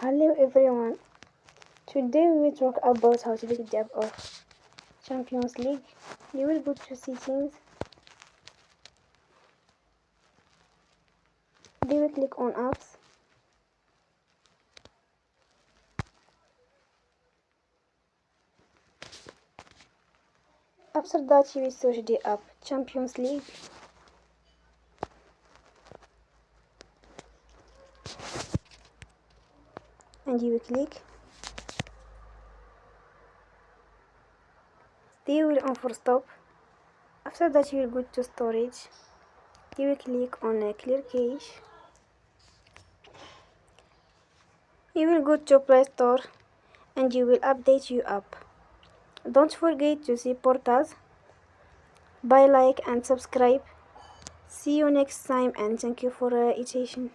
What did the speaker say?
Hello everyone. Today we will talk about how to take the app of Champions League. You will go to settings. Then we click on apps. After that you will search the app Champions League. And you will click. Then you will on for stop. After that you will go to storage. You will click on clear cache. You will go to Play Store and you will update your app. Don't forget to support us by like and subscribe. See you next time and thank you for attention.